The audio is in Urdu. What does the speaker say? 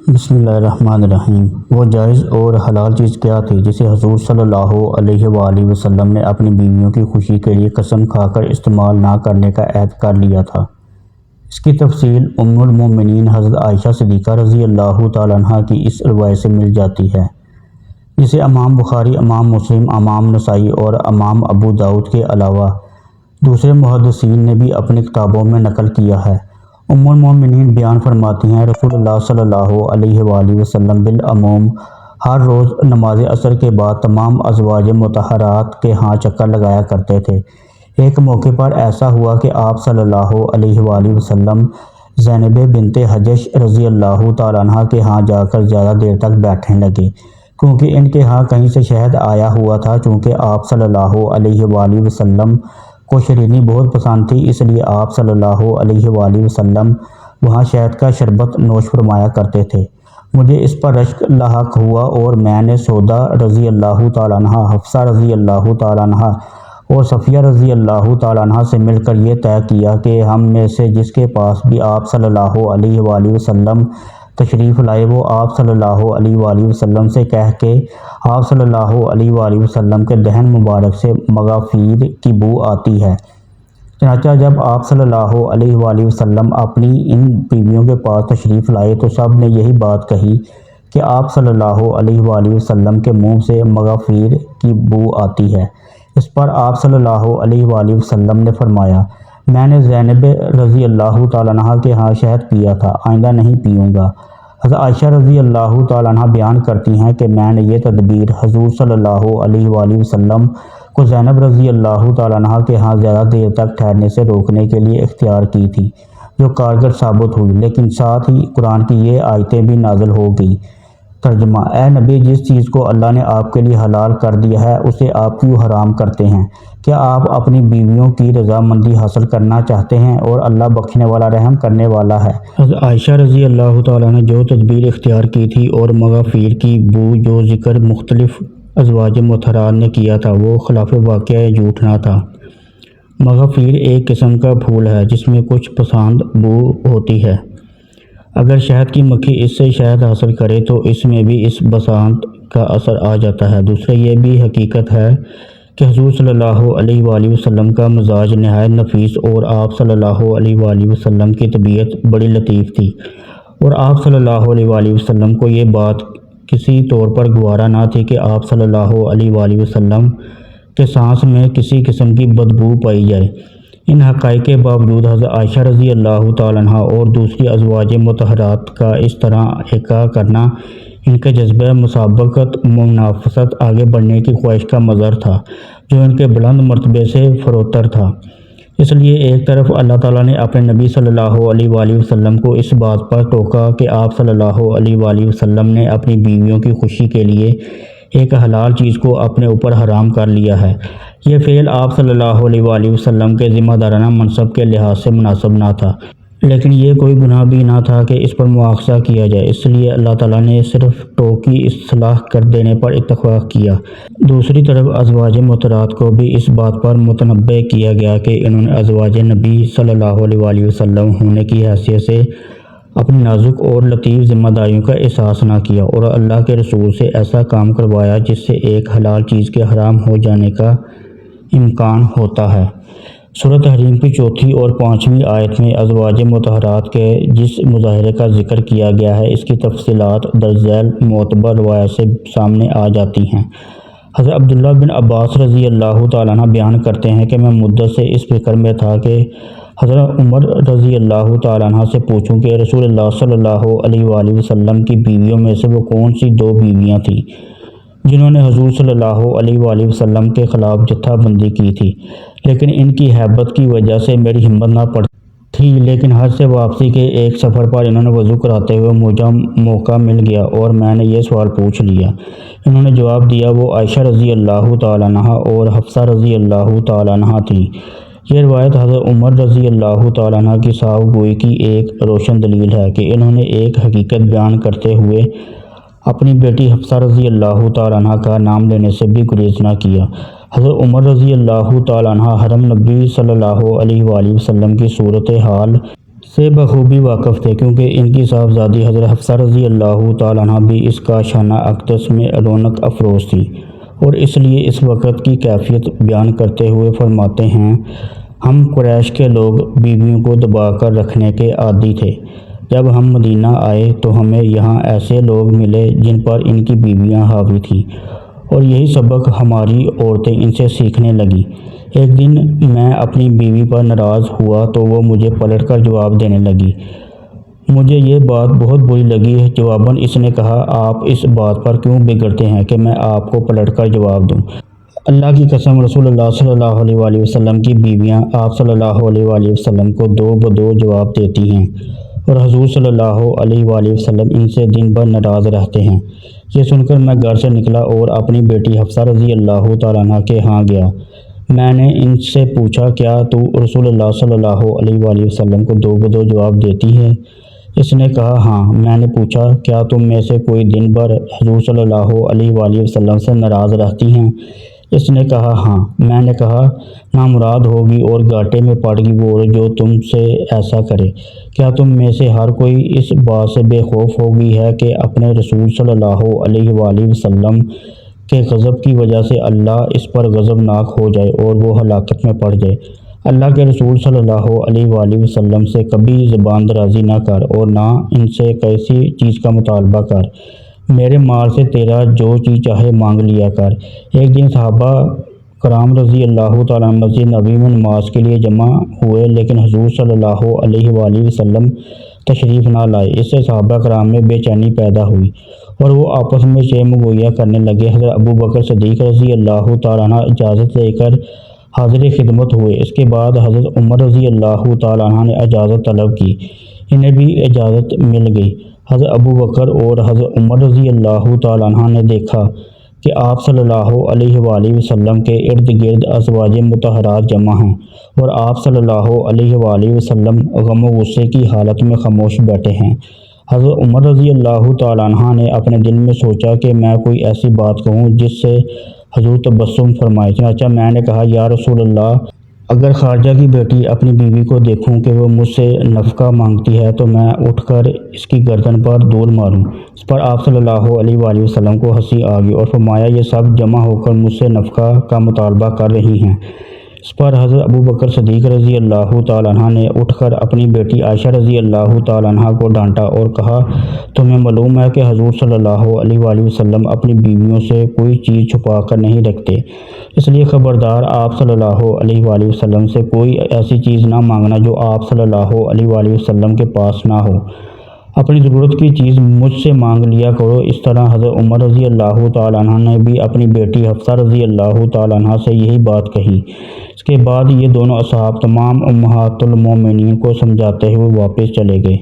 بسم اللہ الرحمن الرحیم۔ وہ جائز اور حلال چیز کیا تھی جسے حضور صلی اللہ علیہ وآلہ وسلم نے اپنی بیویوں کی خوشی کے لیے قسم کھا کر استعمال نہ کرنے کا عہد کر لیا تھا؟ اس کی تفصیل ام المومنین حضرت عائشہ صدیقہ رضی اللہ تعالیٰ عنہ کی اس روایت سے مل جاتی ہے، جسے امام بخاری، امام مسلم، امام نسائی اور امام ابو داؤد کے علاوہ دوسرے محدثین نے بھی اپنی کتابوں میں نقل کیا ہے۔ ام المومنین بیان فرماتی ہیں، رسول اللہ صلی اللہ علیہ وآلہ وسلم بالعموم ہر روز نماز عصر کے بعد تمام ازواج مطہرات کے ہاں چکر لگایا کرتے تھے۔ ایک موقع پر ایسا ہوا کہ آپ صلی اللہ علیہ وآلہ وسلم زینب بنت حجش رضی اللہ تعالیٰ عنہ کے ہاں جا کر زیادہ دیر تک بیٹھنے لگے، کیونکہ ان کے ہاں کہیں سے شہد آیا ہوا تھا۔ چونکہ آپ صلی اللہ علیہ وآلہ وسلم کو شیرینی بہت پسند تھی، اس لیے آپ صلی اللہ علیہ وآلہ وسلم وہاں شہد کا شربت نوش فرمایا کرتے تھے۔ مجھے اس پر رشک لاحق ہوا اور میں نے سودا رضی اللہ تعالیٰ عنہ، حفصہ رضی اللہ تعالیٰ عنہ اور صفیہ رضی اللہ تعالیٰ عنہ سے مل کر یہ طے کیا کہ ہم میں سے جس کے پاس بھی آپ صلی اللہ علیہ وآلہ وسلم تشریف لائے وہ آپ صلی اللہ علیہ وآلہ وسلم سے کہہ کہ آپ صلی اللہ علیہ وآلہ وسلم کے دہن مبارک سے مغافیر کی بو آتی ہے۔ چنانچہ جب آپ صلی اللہ علیہ وآلہ وسلم اپنی ان بیویوں کے پاس تشریف لائے تو سب نے یہی بات کہی کہ آپ صلی اللہ علیہ وآلہ وسلم کے منہ سے مغافیر کی بو آتی ہے۔ اس پر آپ صلی اللہ علیہ وآلہ وسلم نے فرمایا، میں نے زینب رضی اللہ تعالیٰ عنہ کے ہاں شہد پیا تھا، آئندہ نہیں پیوں گا۔ حضرت عائشہ رضی اللہ تعالیٰ عنہ بیان کرتی ہیں کہ میں نے یہ تدبیر حضور صلی اللہ علیہ وآلہ وسلم کو زینب رضی اللہ تعالیٰ عنہ کے ہاں زیادہ دیر تک ٹھہرنے سے روکنے کے لیے اختیار کی تھی، جو کارگر ثابت ہوئی، لیکن ساتھ ہی قرآن کی یہ آیتیں بھی نازل ہو گئیں۔ ترجمہ: اے نبی، جس چیز کو اللہ نے آپ کے لیے حلال کر دیا ہے اسے آپ کیوں حرام کرتے ہیں؟ کیا آپ اپنی بیویوں کی رضامندی حاصل کرنا چاہتے ہیں؟ اور اللہ بخشنے والا رحم کرنے والا ہے۔ حضرت عائشہ رضی اللہ تعالیٰ نے جو تدبیر اختیار کی تھی اور مغافیر کی بو جو ذکر مختلف ازواج مطہرات نے کیا تھا وہ خلاف واقعہ یا جھوٹ نہ تھا۔ مغافیر ایک قسم کا پھول ہے جس میں کچھ پسند بو ہوتی ہے۔ اگر شہد کی مکھی اس سے شہد حاصل کرے تو اس میں بھی اس بسانت کا اثر آ جاتا ہے۔ دوسرا یہ بھی حقیقت ہے کہ حضور صلی اللہ علیہ وآلہ وسلم کا مزاج نہایت نفیس اور آپ صلی اللہ علیہ وآلہ وسلم کی طبیعت بڑی لطیف تھی، اور آپ صلی اللہ علیہ وآلہ وسلم کو یہ بات کسی طور پر گوارا نہ تھی کہ آپ صلی اللہ علیہ وآلہ وسلم کے سانس میں کسی قسم کی بدبو پائی جائے۔ ان حقائق کے باوجود حضرت عائشہ رضی اللہ تعالیٰ عنہ اور دوسری ازواج مطہرات کا اس طرح احاطہ کرنا ان کے جذبہ مسابقت، منافست، آگے بڑھنے کی خواہش کا مظہر تھا جو ان کے بلند مرتبے سے فروتر تھا۔ اس لیے ایک طرف اللہ تعالیٰ نے اپنے نبی صلی اللہ علیہ وآلہ وسلم کو اس بات پر ٹوکا کہ آپ صلی اللہ علیہ وآلہ وسلم نے اپنی بیویوں کی خوشی کے لیے ایک حلال چیز کو اپنے اوپر حرام کر لیا ہے۔ یہ فعل آپ صلی اللہ علیہ وآلہ وسلم کے ذمہ دارانہ منصب کے لحاظ سے مناسب نہ تھا، لیکن یہ کوئی گناہ بھی نہ تھا کہ اس پر مواخذہ کیا جائے، اس لیے اللہ تعالیٰ نے صرف ٹوک کی اصلاح کر دینے پر اتفاق کیا۔ دوسری طرف ازواج مطہرات کو بھی اس بات پر متنبہ کیا گیا کہ انہوں نے ازواج نبی صلی اللہ علیہ وآلہ وسلم ہونے کی حیثیت سے اپنی نازک اور لطیف ذمہ داریوں کا احساس نہ کیا اور اللہ کے رسول سے ایسا کام کروایا جس سے ایک حلال چیز کے حرام ہو جانے کا امکان ہوتا ہے۔ سورۃ تحریم کی 4 اور 5 آیت میں ازواج مطہرات کے جس مظاہرے کا ذکر کیا گیا ہے اس کی تفصیلات درج ذیل معتبر روایات سے سامنے آ جاتی ہیں۔ حضرت عبداللہ بن عباس رضی اللہ تعالیٰ عنہ بیان کرتے ہیں کہ میں مدت سے اس فکر میں تھا کہ حضرت عمر رضی اللہ تعالیٰ عنہ سے پوچھوں کہ رسول اللہ صلی اللہ علیہ وآلہ وسلم کی بیویوں میں سے وہ کون سی 2 بیویاں تھیں جنہوں نے حضور صلی اللہ علیہ وآلہ وسلم کے خلاف جتھا بندی کی تھی، لیکن ان کی ہیبت کی وجہ سے میری ہمت نہ پڑتی تھی، لیکن حج سے واپسی کے ایک سفر پر انہوں نے وضو کراتے ہوئے مجھے موقع مل گیا اور میں نے یہ سوال پوچھ لیا۔ انہوں نے جواب دیا وہ عائشہ رضی اللہ تعالیٰ عنہ اور حفصہ رضی اللہ تعالیٰ عنہ تھیں۔ یہ روایت حضرت عمر رضی اللہ تعالیٰ عنہ کی صاحب گوئی کی ایک روشن دلیل ہے کہ انہوں نے ایک حقیقت بیان کرتے ہوئے اپنی بیٹی حفصہ رضی اللہ تعالیٰ عنہ کا نام لینے سے بھی گریز نہ کیا۔ حضرت عمر رضی اللہ تعالیٰ عنہ حرم نبی صلی اللہ علیہ وآلہ وسلم کی صورتحال سے بخوبی واقف تھے، کیونکہ ان کی صاحبزادی حضرت حفصہ رضی اللہ تعالیٰ عنہ بھی اس کا شانہ اقدس میں رونق افروز تھی، اور اس لیے اس وقت کی کیفیت بیان کرتے ہوئے فرماتے ہیں: ہم قریش کے لوگ بیویوں کو دبا کر رکھنے کے عادی تھے۔ جب ہم مدینہ آئے تو ہمیں یہاں ایسے لوگ ملے جن پر ان کی بیویاں حاوی تھیں، اور یہی سبق ہماری عورتیں ان سے سیکھنے لگیں۔ ایک دن میں اپنی بیوی پر ناراض ہوا تو وہ مجھے پلٹ کر جواب دینے لگی۔ مجھے یہ بات بہت بری لگی۔ جواباً اس نے کہا: آپ اس بات پر کیوں بگڑتے ہیں کہ میں آپ کو پلٹ کر جواب دوں؟ اللہ کی قسم، رسول اللہ صلی اللہ علیہ وآلہ وسلم کی بیویاں آپ صلی اللہ علیہ وآلہ وسلم کو دو بدو جواب دیتی ہیں، اور حضور صلی اللہ علیہ وآلہ وسلم ان سے دن بھر ناراض رہتے ہیں۔ یہ سن کر میں گھر سے نکلا اور اپنی بیٹی حفصہ رضی اللہ تعالیٰ عنہ کے ہاں گیا۔ میں نے ان سے پوچھا: کیا تو رسول اللہ صلی اللہ علیہ وآلہ وسلم کو دو بدو جواب دیتی ہے؟ اس نے کہا: ہاں۔ میں نے پوچھا: کیا تم میں سے کوئی دن بھر حضور صلی اللہ علیہ وآلہ وسلم سے ناراض رہتی ہیں؟ اس نے کہا: ہاں۔ میں نے کہا: نامراد ہوگی اور گھاٹے میں پڑ گی وہ جو تم سے ایسا کرے۔ کیا تم میں سے ہر کوئی اس بات سے بے خوف ہو گئی ہے کہ اپنے رسول صلی اللہ علیہ وآلہ وسلم کے غضب کی وجہ سے اللہ اس پر غضبناک ہو جائے اور وہ ہلاکت میں پڑ جائے؟ اللہ کے رسول صلی اللہ علیہ وآلہ وسلم سے کبھی زبان درازی نہ کر اور نہ ان سے کسی چیز کا مطالبہ کر۔ میرے مال سے تیرا جو چیز چاہے مانگ لیا کر۔ ایک دن صحابہ کرام رضی اللہ تعالیٰ عنہ مسجد نبوی میں نماز کے لیے جمع ہوئے، لیکن حضور صلی اللہ علیہ وآلہ وسلم تشریف نہ لائے۔ اس سے صحابہ کرام میں بے چینی پیدا ہوئی اور وہ آپس میں چیم گوئیاں کرنے لگے۔ حضرت ابو بکر صدیق رضی اللہ تعالیٰ عنہ اجازت لے کر حاضر خدمت ہوئے۔ اس کے بعد حضرت عمر رضی اللہ تعالیٰ عنہ نے اجازت طلب کی، انہیں بھی اجازت مل گئی۔ حضرت ابو بکر اور حضرت عمر رضی اللہ تعالیٰ عنہ نے دیکھا کہ آپ صلی اللہ علیہ وآلہ وسلم کے ارد گرد ازواج مطہرات جمع ہیں، اور آپ صلی اللہ علیہ وآلہ وسلم غم و غصے کی حالت میں خاموش بیٹھے ہیں۔ حضرت عمر رضی اللہ تعالیٰ عنہ نے اپنے دل میں سوچا کہ میں کوئی ایسی بات کہوں جس سے حضور تبسم فرمائے۔ چنانچہ میں نے کہا: یا رسول اللہ، اگر خارجہ کی بیٹی اپنی بیوی کو دیکھوں کہ وہ مجھ سے نفقہ مانگتی ہے تو میں اٹھ کر اس کی گردن پر دور ماروں۔ اس پر آپ صلی اللہ علیہ وآلہ وسلم کو ہنسی آ گئی اور فرمایا: یہ سب جمع ہو کر مجھ سے نفقہ کا مطالبہ کر رہی ہیں۔ اس پر حضرت ابو بکر صدیق رضی اللہ تعالیٰ عنہ نے اٹھ کر اپنی بیٹی عائشہ رضی اللہ تعالیٰ عنہ کو ڈانٹا اور کہا: تمہیں معلوم ہے کہ حضور صلی اللہ علیہ وآلہ وسلم اپنی بیویوں سے کوئی چیز چھپا کر نہیں رکھتے، اس لیے خبردار، آپ صلی اللہ علیہ وآلہ وسلم سے کوئی ایسی چیز نہ مانگنا جو آپ صلی اللہ علیہ وآلہ وسلم کے پاس نہ ہو۔ اپنی ضرورت کی چیز مجھ سے مانگ لیا کرو۔ اس طرح حضرت عمر رضی اللہ تعالیٰ عنہ نے بھی اپنی بیٹی حفصہ رضی اللہ تعالیٰ عنہ سے یہی بات کہی۔ اس کے بعد یہ دونوں اصحاب تمام امہات المومنین کو سمجھاتے ہوئے واپس چلے گئے۔